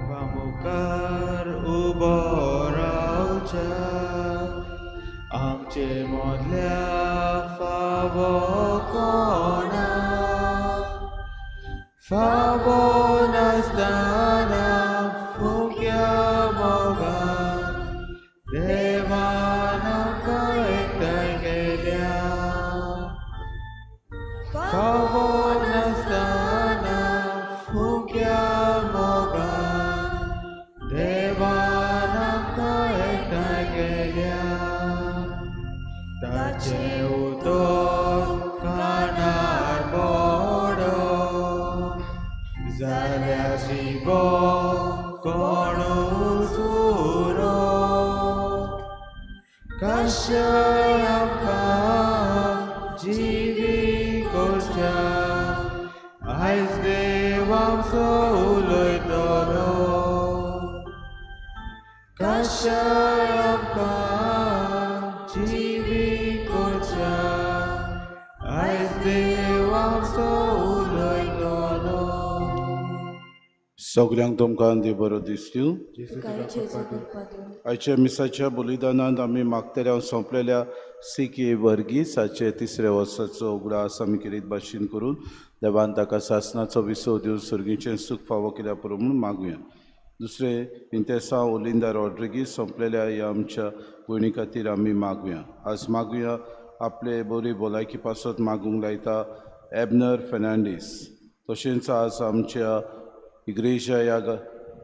मुखार उबो रावच्याक आमचे मोदल्या फावो कोणाक फावो नासतना फुक्या मोगान देवान आमकां एकठांय केल्या फावो नासतना फुक्या मोगान देवान आमकां एकठांय केल्या ताचे उतर कानार पडो जाल्यार शिवो कोणू सुरो कशें आमकां जिवी करच्या आयज देव आमचो उलयतलो कशें आमकां जिवी करच्या आयज देव आमचो उलयतलो सगळ्यांक तुमकां देव बरो दीस दिवं आयच्या मिसाच्या बलिदानांत आमी मागतल्या सोंपलेल्या सिके वर्गीसाचे तिसऱ्या वर्साचो उगडास आमी किरीत भाशेन करून देवान ताका सासनाचो विसव दिवन सर्गीचें सूख फावो केल्या पुरो म्हणून मागुया दुसरे इंतेसा ओलिंदा रॉड्रिगीस सोंपलेल्या ह्या आमच्या भयणी खातीर आमी मागुया आज मागुया आपले बरी भलायकी पासत मागूंक लायता एबनर फेर्नांडीस तशेंच आज आमच्या इग्रेजा ह्या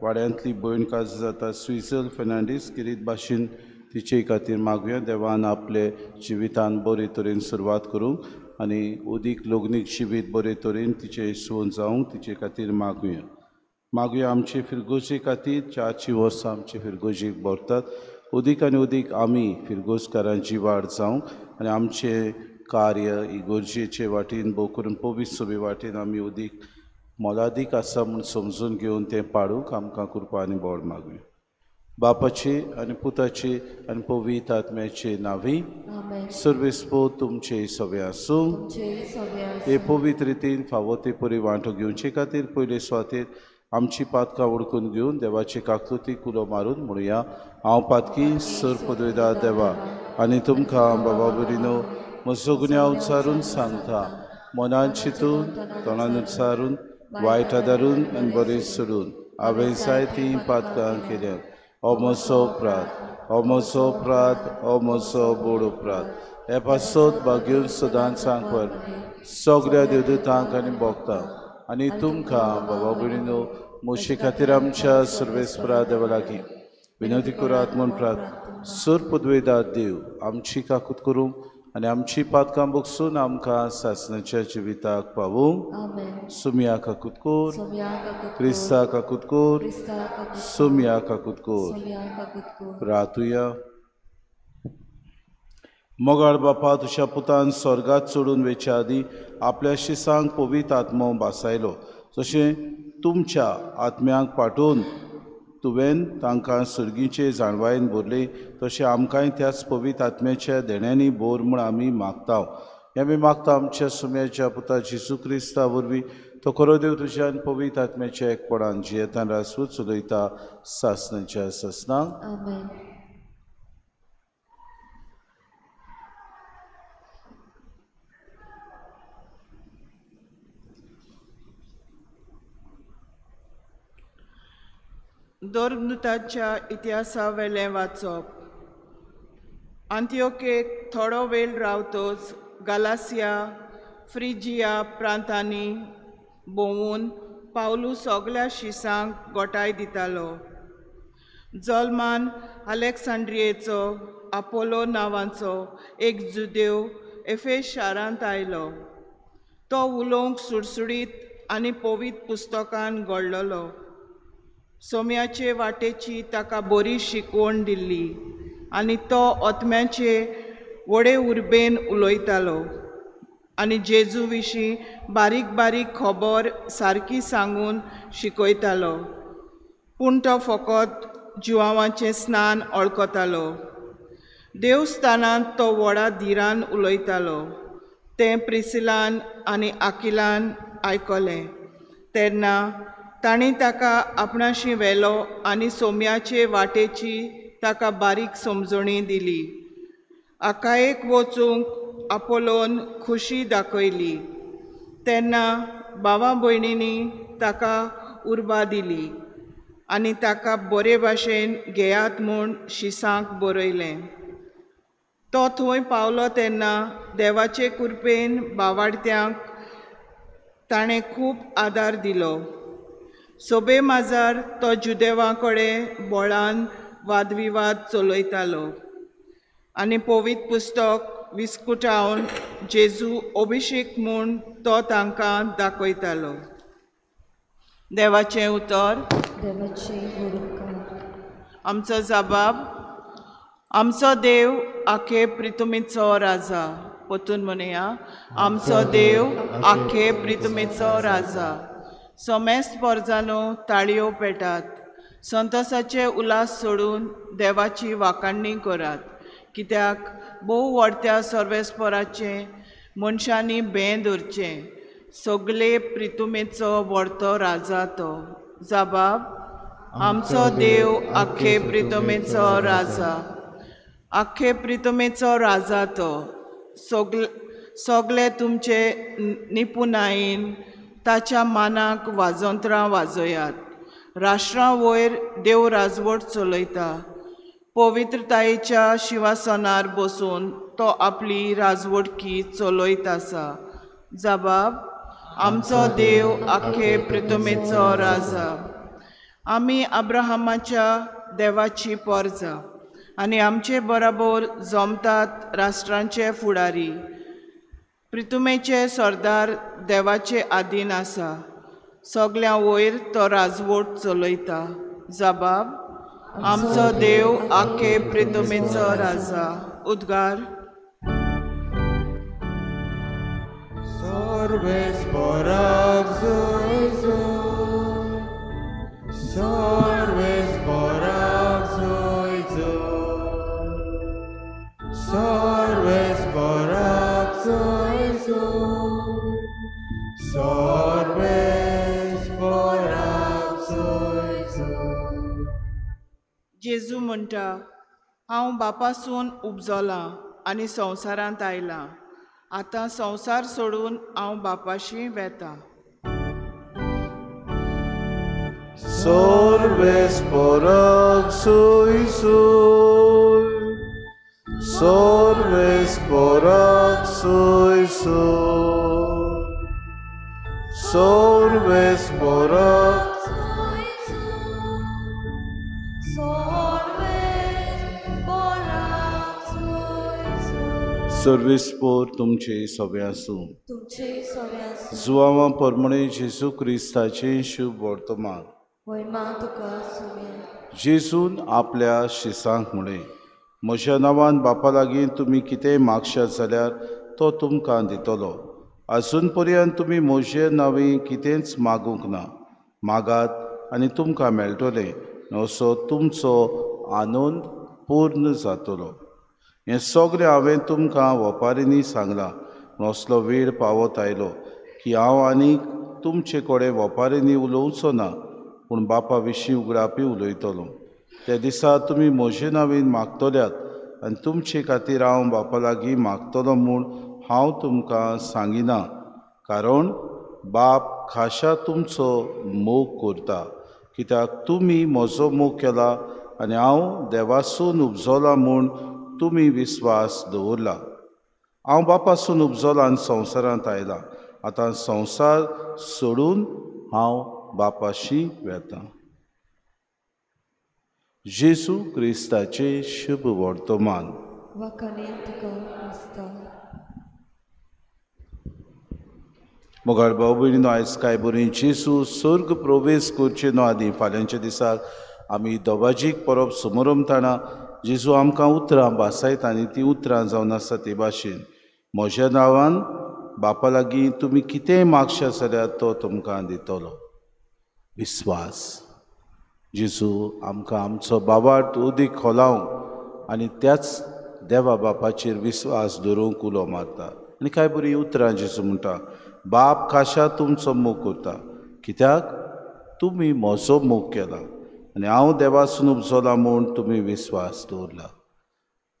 वाड्यांतली भयण काज जाता स्विझल फेर्नांडीस किरीत भाशेन तिचे खातीर मागुया देवान आपले जिवितान बरे तरेन सुरवात करूंक आनी उदीक लग्नीक जिवीत बरे तरेन तिचे सोन जावंक तिचे खातीर मागुया मागुया आमचे फिरगोजे खातीर 4 वर्सां आमचे फिरगोजेक भरतात उदीक आनी उदीक आमी फिरगोजकारांची वाड जावंक आनी आमचे कार्य इगोर्जेचे वाटेन भोव करून पवित्र सभे वाटेन आमी उदीक मोलादीक आसा म्हूण समजून घेवन तें पाडूंक आमकां कृपा आनी बोड मागुया बापाचे आनी पुताचे आनी पवित्र आत्म्याचे नांवी सर्वेस्पो तुमचे सवे आसूं हे पवित्र रितीन फावो ते परी वांटो घेवचे खातीर पयले सुवातेर आमची पातकां उडकून घेवन देवाचे काकतुतीक उलो मारून म्हणुया हांव पातकी सर पदवेदार देवा आनी तुमकां बाबा बरिनो म्हजो गुन्यांव उच्चारून सांगता मनान चिंतून तोंडान उच्चारून वायट आदारून आनी बरें सोडून हांवें जायतीं पातकां केल्यात हो म्हजो अपराध हो म्हजो अपराध हो म्हजो बोड अपराध हे पासत भाग्यून सदांच सांगपाक सगळ्या देवदूतांक आनी भोगतांक आनी तुमकां बाबा भयणीनो मोशे खातीर आमच्या सर्वेस्परा देवा लागीं विनंती करात म्हूण प्रार्थ सर पदवेदार देव आमची काकूत करूंक आनी आमची पातकां भोगसून आमकां सासणाच्या जिविताक पावूंक सुमया काकूत कोर क्रिस्ता काकूत कोर सुमया काकूत कोर प्रार्थुया मोगाळ बापा तुज्या पुतान स्वर्गात सोडून वेच्या आदी आपल्या शिसांक पवित्र आत्मो भासायलो जशें तुमच्या आत्म्यांक पाठोवन तुवें तांकां सर्गीचे जाणवायेन भरले तशें आमकांय त्याच पवित्र आत्म्याच्या देण्यांनी भोर म्हूण आमी मागता हें आमी मागता आमच्या सुम्याच्या पुता जेजू क्रिस्ता वरवीं तो खरो देव तुज्या पवित्र आत्म्याच्या एकपणान जियेतान रासवूच चलयता सासणाच्या ससनांक दोर्गनुताच्या इतिहासा वेलें वाचप अंत्योकेक थोडो वेळ रावतोच गालासिया फ्रिजिया प्रांतांनी भोंवून पावलू सगल्या शिसांक गोठाय दितालो जल्मान अलेक्सांड्रियेचो आपोलो नांवाचो एक जुदेव एफेस शारांत आयलो तो उलोवंक सुडसुडीत आनी पवित्र पुस्तकान घडलोलो सोम्याचे वाटेची ताका बरी शिकवण दिल्ली आनी तो ओतम्याचे व्हडे उर्बेन उलयतालो आनी जेजू विशीं बारीक बारीक खबर सारकी सांगून शिकयतालो पूण तो फकत जिवांवाचें स्नान अळकतालो देवस्थानांत तो व्हडा धिरान उलयतालो तें प्रिसिलान आनी आकिलान आयकलें तेन्ना तांणी ताका आपणाशी व्हेलो आनी सोम्याचे वाटेची ताका बारीक समजणी दिली. आकायेक वचूंक आपोलोन खुशी दाखयली. तेन्ना भावा भयणींनी ताका उर्बा दिली आनी ताका बरे भाशेन घेयात म्हूण शिसांक बरयलें. तो थंय पावलो तेन्ना देवाचे कृपेन भावार्थ्यांक ताणें खूब आदार दिलो. सोबे माजार तो जुदेवां कडेन बोळान वादविवाद चलयतालो आनी पवित्र पुस्तक विस्कुटावन जेजू अभिषेक म्हूण तो तांकां दाखयतालो. देवाचें उतर. आमचो जबाब. आमचो देव आखे प्रितुमेचो राजा. पोतून म्हणया, आमचो देव आखे प्रितुमेचो राजा. सोमेस्त पोरजानो ताळयो पेटात. संतोसाचे उलास सोडून देवाची वाखाणणी करात, कित्याक भोव व्हडत्या सर्वेस्पराचे मनशांनी भें धरचें. सगले प्रितुमेचो व्हडतो राजा तो. जबाब. आमचो देव आखे प्रितुमेचो राजा. आखे प्रितुमेचो राजा तो. सगले तुमचे निपुणायेन ताच्या मानाक वाजोंत्रां वाजोयात. राष्ट्रां वयर देव राजवट चलयता. पवित्रतायेच्या शिवासनार बसून तो आपली राजवटकी चलयत आसा. जबाब. आमचो देव आखे प्रितुमेचो राजा. आमी अब्राहमाच्या देवाची पोरजां आनी आमचे बरोबर जमतात राष्ट्रांचे फुडारी. प्रितुमेचे सरदार देवाचे आधीन आसा. सगळ्यां वयर तो राजवट चलयता. जबाब. आमचो देव आखे प्रितुमेचो राजा. उद्गार. सर्वेस्पराक जय जय. सर्वेस्पराक जय जय. सर्वेस्पराक जय जय. सर्वेस्पराक जय जय. जेजू म्हणटा, हांव बापासून उपजलां आनी संवसारांत आयलां. आतां संवसार सोडून हांव बापाशी वेतां. Sorvesporak soy soy. Sorvesporak soy soy. Sorvesporak. सर्वेस्पोर तुमचे सवे आसूं. जुवावां परमणे जेजू क्रिस्ताचे शुभ वर्तमान. जेजून आपल्या शिसांक म्हणे, म्हज्या नांवान बापा लागीं तुमी कितेंय मागशात जाल्यार तो तुमकां दितलो. आजून पर्यंत तुमी म्हजे नांवी कितेंच मागूंक ना. मागात आनी तुमकां मेळटलें, असो तुमचो आनंद पूर्ण जातलो. हें सगळें हांवें तुमकां ओपारींनी सांगलां. असलो वेळ पावत आयलो की हांव आनीक तुमचे कडेन ओपारींनी उलोवचो ना, पूण बापा विशीं उगडापी उलयतलो. त्या दिसा तुमी म्हजे नांवेन मागतल्यात आनी तुमचे खातीर हांव बापा लागीं मागतलो म्हूण हांव तुमकां सांगिना. कारण बाप खाशा तुमचो मोग करता, कित्याक तुमी म्हजो मोग केला आनी हांव देवासून उपजलां म्हूण तुमी विस्वास दवरला. हांव बापासून उपजलां आनी संवसारांत आयलां. आतां संवसार सोडून हांव बापाशी वेतां. जेजू क्रिस्ताचे शुभ वर्तमान. मोगाळ भाव भयणीनो, आयज कांय बरीं जेजू स्वर्ग प्रवेश करचे न्हू आदीं फाल्यांच्या दिसाक आमी दोबाजीक परब समारंभताना जेजू आमकां उतरां भासायता आनी तीं उतरां जावन आसा ते भाशेन, म्हज्या नांवान बापा लागीं तुमी कितेंय मागशात जाल्यार तो तुमकां दितलो. विस्वास. जेजू आमकां आमचो बाबार्थ उदीक खोलावंक आनी त्याच देवा बापाचेर विस्वास दवरूंक उलो मारता. आनी कांय बरीं उतरां जेजू म्हणटा, बाप खाशा तुमचो मोग करता, कित्याक तुमी म्हजो मोग केला आनी हांव देवासून उपजला म्हूण तुमी विस्वास दवरला.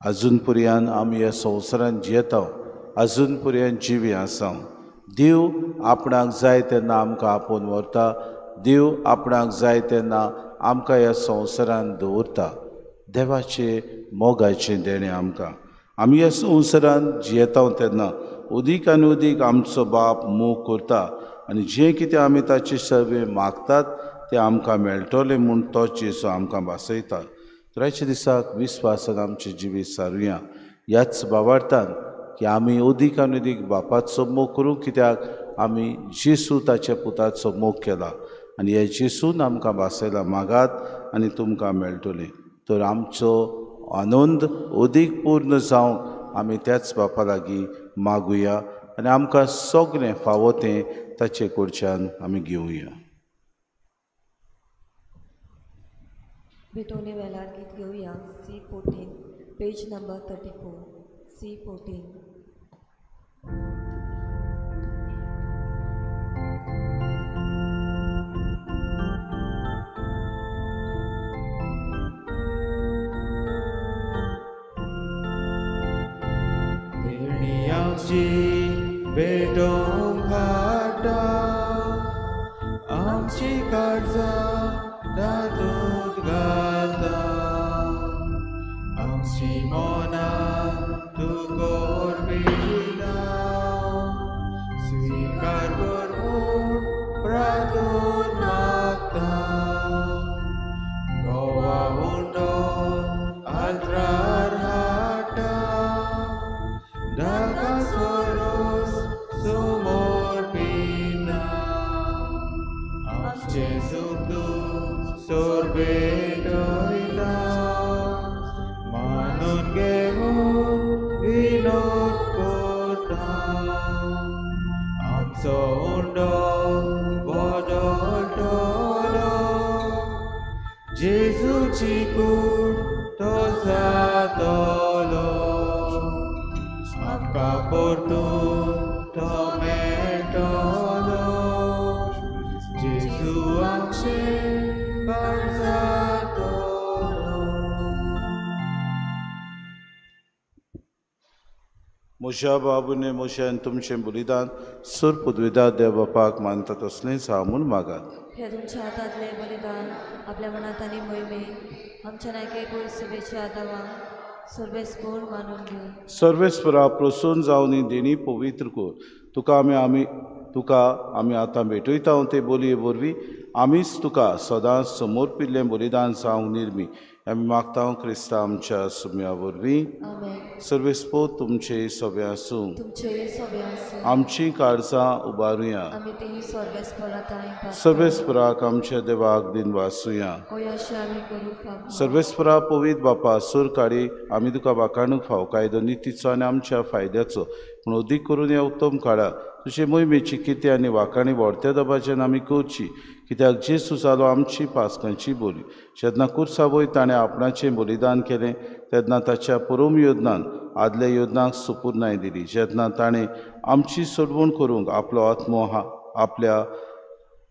अजून पर्यंत आमी ह्या संवसारांत जियेता, अजून पर्यंत जिवी आसा. देव आपणाक जाय तेन्ना आमकां आपोवन व्हरता. देव आपणाक जाय तेन्ना आमकां ह्या संवसारांत दवरता. देवाचे मोगाचें देणें आमकां. आमी ह्या संवसारांत जियेता तेन्ना उदीक आनी उदीक आमचो बाप मोग करता आनी जें कितें आमी ताचे सेवे मागतात तें आमकां मेळटलें म्हूण तोच जेजू आमकां भासयता. तर आयच्या दिसाक विस्वासान आमचें जिवीत सारुया. ह्याच भावार्थान की आमी उदीक आनी उदीक बापाचो मोग करूं, कित्याक आमी जेजू ताच्या पुताचो मोग केला आनी हे जेजून आमकां भासयला. मागात आनी तुमकां मेळटलें. तर आमचो आनंद उदीक पूर्ण जावंक आमी त्याच बापा लागीं मागुया आनी आमकां सगळें फावो तें ताचे कडच्यान आमी घेवया. बेटोले वेलार गीत घेवया. C14 page number 34. C14. देणी आमची भेटोवंक हाडटा, आमची काळजां तातूंत घालता. आमची मोनां तुकोर भिता, स्विकार कर म्हूण प्रार्थून मागता. गोवा उंडो आल्तार हाडटा, ढाका सोरोस समोर पिता. आमचे सुख सोरबेटयता, मानून घेवून विनोद करता. आमचो उंडो बदलतलो, जेजूची कूड तो जातलो. आमकां परतून तो मेळटलो, जेजू आमचें काळजांतलो. म्हज्या बाबूने म्हज्यान तुमचें बलिदान सूर पदवीदार देव बापाक मानता तसलेंच हांव म्हूण मागात. हे तुमच्या हातांतले बलिदान आपल्या मनांत आनी मोहिमेंत आमच्या नायके गोड आदावा सर्वेस्पूर्ण मानून घेवन सर्वेस्परा प्रसून जावनी देणी पवित्र कर. तुका आमी आतां भेटयता ते बोलये वरवीं आमीच तुका सदांच समर्पिल्लें बलिदान जावंक निर्मी आमी मागता क्रिस्ता आमच्या सुम्या वरवीं. आमेन. सर्वेस्पो तुमचे सवे आसूं. तुमचे सगळे आसूं आमची काळजां उबारुया. आमी ती सर्वेस्पराताय सर्वेस्पराक आमच्या देवाक दिन वासुया. अशें आमी करूंक फावो. सर्वेस्परा पवित्र बापा सूर काडी आमी तुका वाखाणूक फाव कायदो नितीचो आनी आमच्या फायद्याचो पूण अदीक करून हे उत्तम काळा तुजे मोहिमेची कितें आनी वाखाणी व्हडत्या दबाच्यान आमी करची, कित्याक जेजू जालो आमची पासकांची बोली. जेन्ना कुर्सा वयर ताणें आपणाचें बलिदान केलें तेन्ना ताच्या परम योजनान आदल्या योजनाक सुपूर्णाय दिली. जेन्ना ताणें आमची सोडवण करूंक आपलो आत्मो आपल्या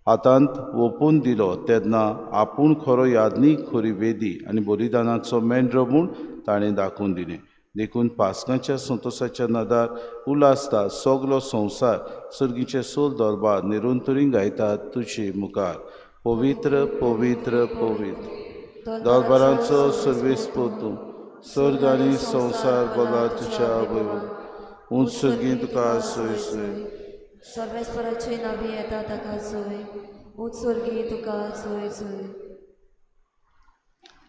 हातांत ओपून दिलो तेन्ना आपूण खरो यादनीक खरी वेदी आनी बलिदानाचो मेंढरो म्हूण ताणें दाखोवन दिलें. देखून पासकांच्या संतोशाच्या नदार उलासता सगलो संवसार सर्गीचे सोल दरबार निरंतरी गायतात तुजे मुखार. पवित्र पवित्र पवित्र दरबारांचो सर्वेस्पो तूं, सर्ग आनी संवसार बोला तुज्या वैभव. उंच सर्गी तुका सोय सोय. सर्वेस्पराचे नावी येता ताका सोय, उत्सर्गी तुका सोय सोय.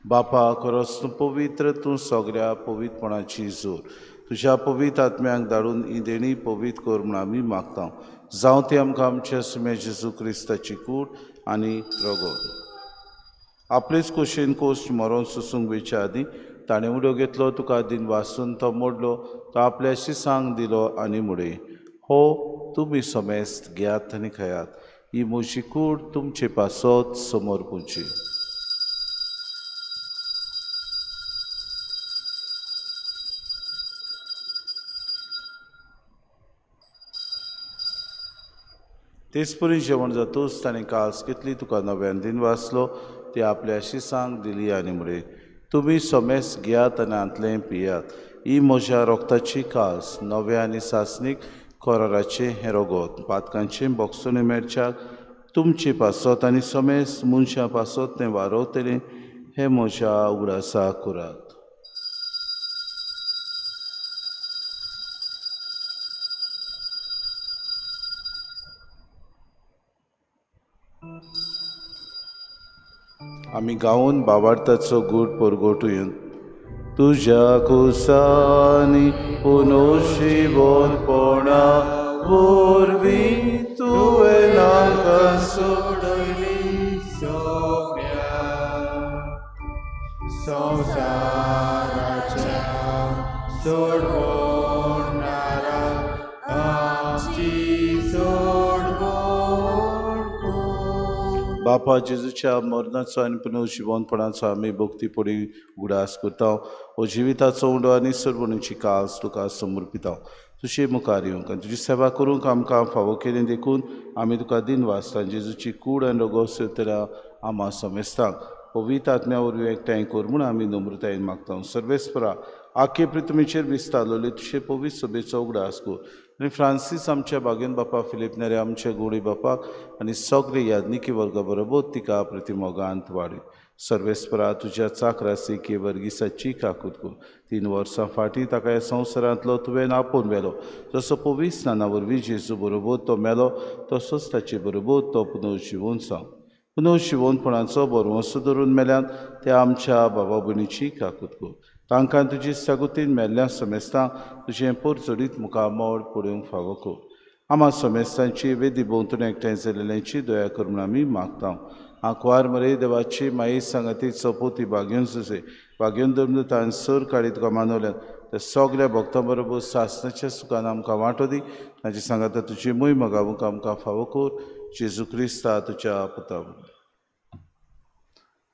बापा खरोच तूं पवित्र, तूं सगळ्या पवित्रपणाची जोर. तुज्या पवित्र आत्म्याक धाडून ही देणी पवित्र कर म्हूण आमी मागता. जावं ती आमकां आमच्या सुम्या जेजू क्रिस्ताची कूड आनी रगत. आपलेच खोशेन कोश्ट मरोन सुसूंक वयच्या आदीं ताणें उडो घेतलो, तुका दिन वासून तो मोडलो, तो आपल्या शिसांक दिलो आनी मुडे. हो तुमी समेस्त घेयात आनी खयात. ही म्हजी कूड तुमचे पासत समोर पुंची. तेच परी जेवण जातूच ताणें कास कितली तुका नव्यान दिन वाचलो ती आपल्या शिसांक दिली आनी म्हळे तुमी सोमेस घेयात आनी आंतलें पियात ही म्हज्या रोगताची कास नव्या आनी सासणीक कोराराचें हें रोगोत पातकांचें बोगसोनी मेरच्याक तुमची पासत आनी सोमेस मनशां पासत तें वारोवतलें हें म्हज्या उगडासा करात. आमी गावून बाबार्थाचो गूढ परगोटून तुज्या कुसांनी पुनोशिवोनपणा वरवीं तुवें नाका सोडली सोम्या संवसाराच्या सोडवणारा आमची सोडवण कर. बापा जेजूच्या मरणाचो आनी पुनर्जिवनपणाचो आमी भक्ती पडी उगडास करता हो जिविताचो उंडो आनी सर्वणीची कास तुका समर्पिता तुजे मुखार येवंक आनी तुजी सेवा करूंक आमकां फावो केलें देखून आमी तुका दिन वाचता जेजूची कूड आनी रगत सेवतल्या आमा समेस्तांक पवित्र आत्म्या वरवीं एकठांय कर म्हूण आमी नम्रतायेन मागता सर्वेस्परा आखे पृथ्वीचेर विस्तारलोले तुजे पवित्र सभेचो उगडास कर आनी फ्रांसीस आमच्या बागेन बापा फिलिप नेरे आमच्या गोडी बापाक आनी सगळे यादनिकी वर्गा बरोबर तिका प्रतिमोगांत वाडय सर्वेस्परा तुज्या चाकरासी के वर्गिसाची काकूत कर 3 वर्सां फाटीं ताका ह्या संवसारांतलो तुवें आपोवन व्हेलो जसो पवित्र स्नाना वरवीं जेजू बरोबर तो मेलो तसोच ताचे बरोबर तो पुनर्जिवन जावं पुनर्जिवनपणाचो बरवंसो धरून मेल्यान त्या आमच्या बाबा भयणीची काकूत कर तांकां तुजी सगुतीन मेल्ल्या समेस्तांक तुजें परजडीत मुखामोड पडूंक फावो कर आमा समेस्तांची वेदी भोंवतणी एकठांय जालेल्यांची दया कर म्हूण आमी मागता आंकवार मरे देवाची माई सांगाती चपोती भाग्योन सुसे भाग्योन धर्मतान सर काडी तुका मानवल्यान त्या सगल्या भक्तां बरोबर सासणाच्या सुखान आमकां वांटो दी ताची सांगाता तुजी मोहीम गावूंक आमकां फावो कर जेजू क्रिस्ता तुज्या पुता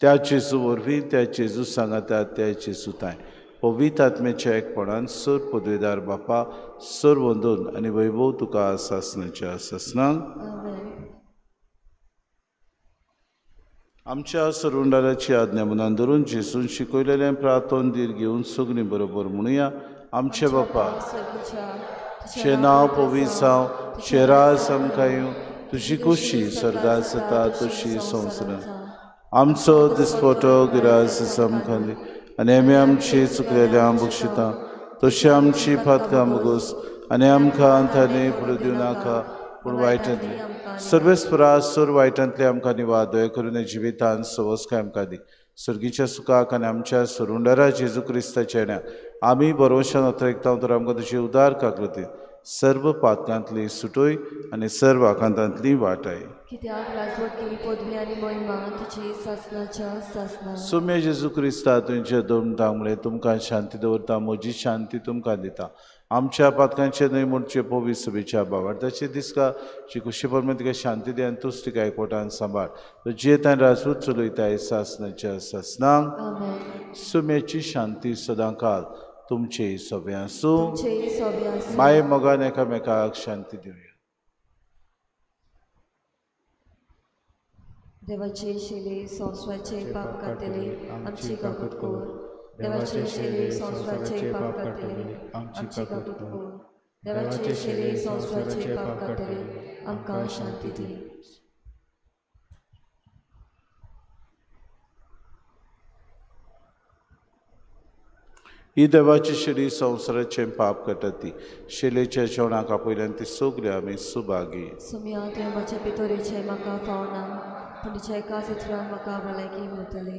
त्या जेजू वरवीं त्या जेजू सांगाता त्या जेजू ताय पवित्र आत्म्याच्या एकपणान सर पदवेदार बापा सर वंदन आनी वैभव तुका सासणाच्या सासणांक आमच्या सरुंडाराची आज्ञा मनान धरून जेजून शिकयलेलें प्रार्थोन दीर घेवन सगळीं बरोबर म्हणुया आमचे बापा चे नांव पवित्र जावं चे राज आमकां येवं तुजी कुशी स्वर्गांत जाता तशी संवसारांत आमचो दिसपटो गिरास आमकां दी आनी आमी आमची चुकलेल्यां बक्षिता तशी आमची फातकां बगोस आनी आमकां थाने फुडें दिवं नाका पूण वायटांतली सर्वेस्परा सर वायटांतले आमकां निवाद दया करून जिवितांत सवस्काय आमकां दी सर्गीच्या सुखाक आनी आमच्या सरुंडारा जेजू क्रिस्ताच्या येण्याक आमी बरोवशान अत्रेकता तर आमकां तुजी उदार काकृती सर्व पातकांतली सुटोय आनी सर्व आकांतांतली वाटाय कित्याक राजवटी पदवी आनी मोहिमा तुजी सासणाच्या सासणां सुमे जेजू क्रिस्ता तुमचे धर्मतामुळे तुमकां शांती दवरता म्हजी शांती तुमकां दिता आमच्या पातकांचे न्हय म्हणचे पवित्र सभेच्या बाबार्थाचे दिसका जी खुशी परमेन तिका शांती दी आनी तूच तिका एकवटान सांबाळ जे तांणी राजपूत चलयताय सासणाच्या सासणांक सुमेची शांती सदां काल तुमचे सोबे आसूं माय मोगान एकामेकाक शांती दिवया देवाचे शेले संवसाराचे पाप काडटले आमची काकूत कोर देवाचे शेले संवसाराचे पाप काडटले आमची काकूत कोर देवाचे शेले संवसाराचे पाप काडटले आमकां शांती दी ही देवाची शिडी संवसाराचें पाप काडटा ती शेलेच्या जेवणाक आपयल्यान ती सगळी आमी सुभागी सुम्या तुवें म्हज्या भितोरेचे म्हाका पावना पूण तुज्या एका उतरान म्हाका भलायकी मेळटली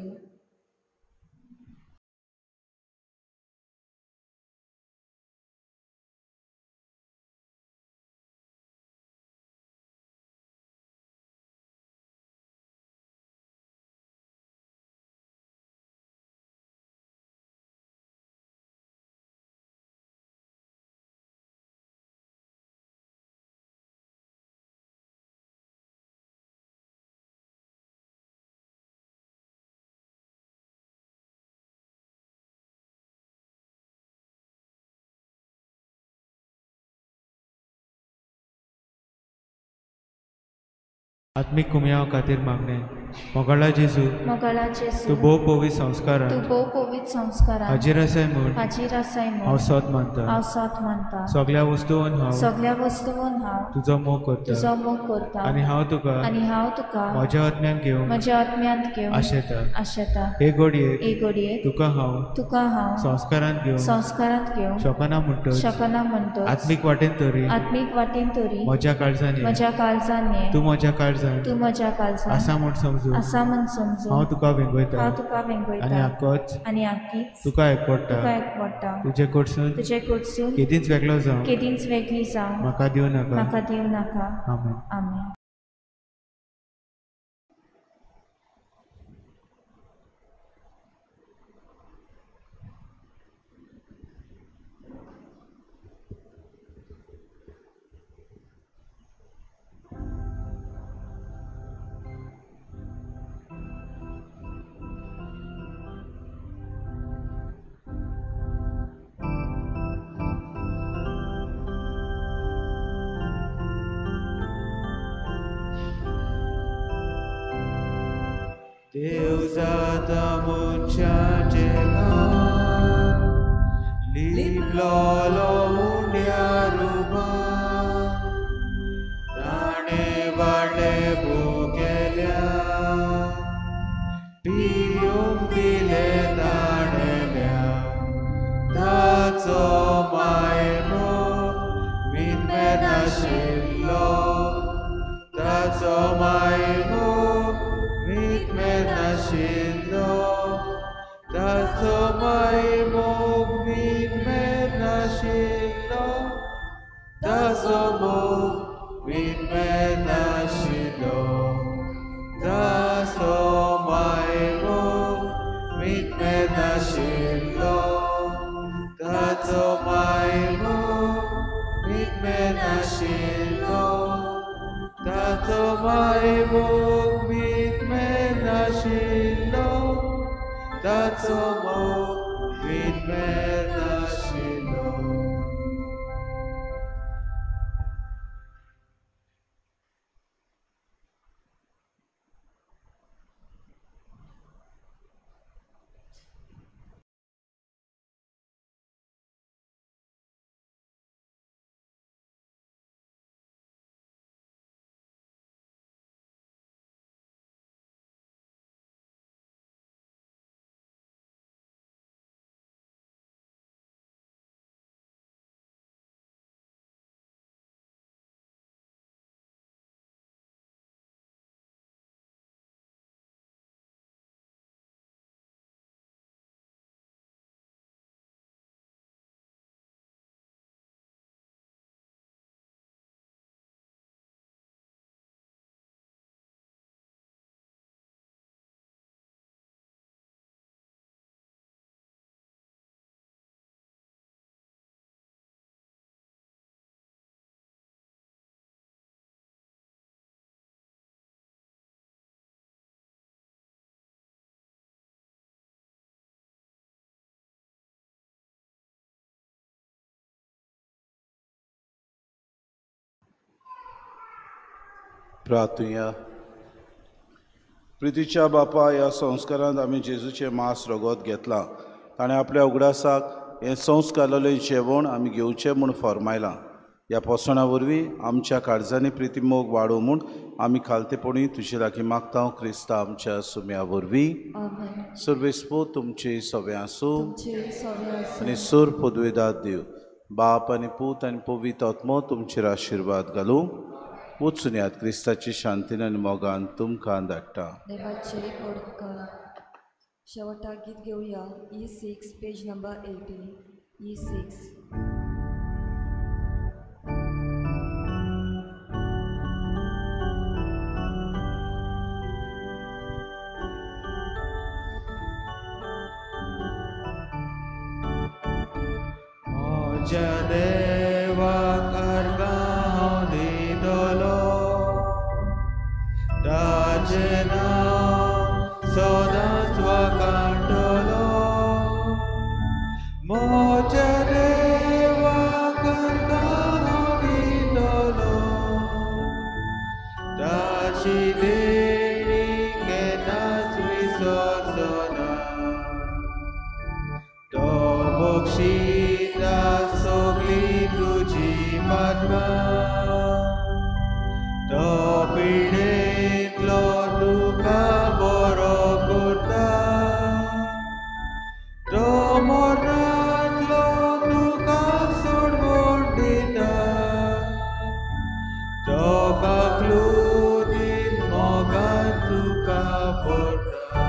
आत्मिक कुमयाव खातीर मागणे मोगाळा जेजू मोगाळा तूं जेजू भोव पवित संस्कारां तूं भोव पवित संस्कारां हाजीर आसाय म्हूण हाजीर आसाय हांव म्हूण सोत मानता हांव सोत मानता सगळ्या वस्तूंवन हांव सगळ्या वस्तूंवन हांव तुजो मोग करता तुजो मोग करता आनी हांव तुका आनी हांव तुका म्हज्या आत्म्यान घेवंक म्हज्या आत्म्यांत घेवन आशेता आशेता हे घडयेक एक घडयेक तुका हांव हांव संस्कारांत घेवन संस्कारांत घेवन शकना म्हणटच शकना म्हणटच आत्मीक वाटेन तरी आत्मीक वाटेन तरी म्हज्या काळजांनी म्हज्या काळजान ये तूं म्हज्या काळजान तूं म्हज्या काळजान आसा म्हूण समजून आसा म्हूण समजून हांव तुका वेंगयता हांव तुका आनी वेंगयता आक्कोच आनी आख्खीच तुका एकपडटा तुका एकवडटा तुजे कडसून तुजे कडसून केदींच वेगळो जावं केदींच वेगळी जावं म्हाका दिवं नाका म्हाका दिवं नाका आमेन आमेन. Deus ada muchache liblolo mundia ruba tane vade bukelia piyum dile tanelia tazo maimo mitmena shillo tazo maimo mitmena shillo tazo maimo mitmena shillo tazo mo mitmena shillo tazo maimo mitmena shillo tazo maimo mitmena shillo tazo maimo mitmena shillo tazo mo mitmena shillo. प्रार्थुया. प्रितीच्या बापा, ह्या संस्कारांत आमी जेजूचें मांस रगत घेतलां. ताणें आपल्या उगडासाक हें संस्कारलेलें जेवण आमी घेवचें म्हूण फरमायलां. ह्या पोसणा वरवीं आमच्या काळजांनी प्रिती मोग वाडो म्हूण आमी खालतेपणी तुजे लागीं मागता. क्रिस्ता आमच्या सुम्या वरवीं. आमेन. सर्वेस्पो तुमची सव्या आसूं तुमचे सगळे आसूं आनी सूर पदवेदाद दिव. बाप आनी पूत आनी पवित्र आत्मो तुमचेर आशिर्वाद घालूं. वचून यात क्रिस्ताची शांतीन आनी मोगान तुमकां धाडटा. देवाचे कोडकार. शेवटाक गीत घेवया. E6 page number 80. E6. Moja dewa karga didolo Dajena sodatwa kandolo Moja dewa karga didolo Dajena Mokshita सगळी तुझी मात्मा तो पिडेंतलो तुका बरो करता तो मरणांतलो तुका सोडवून दिता तो काकलूदीन मोगान तुका भरता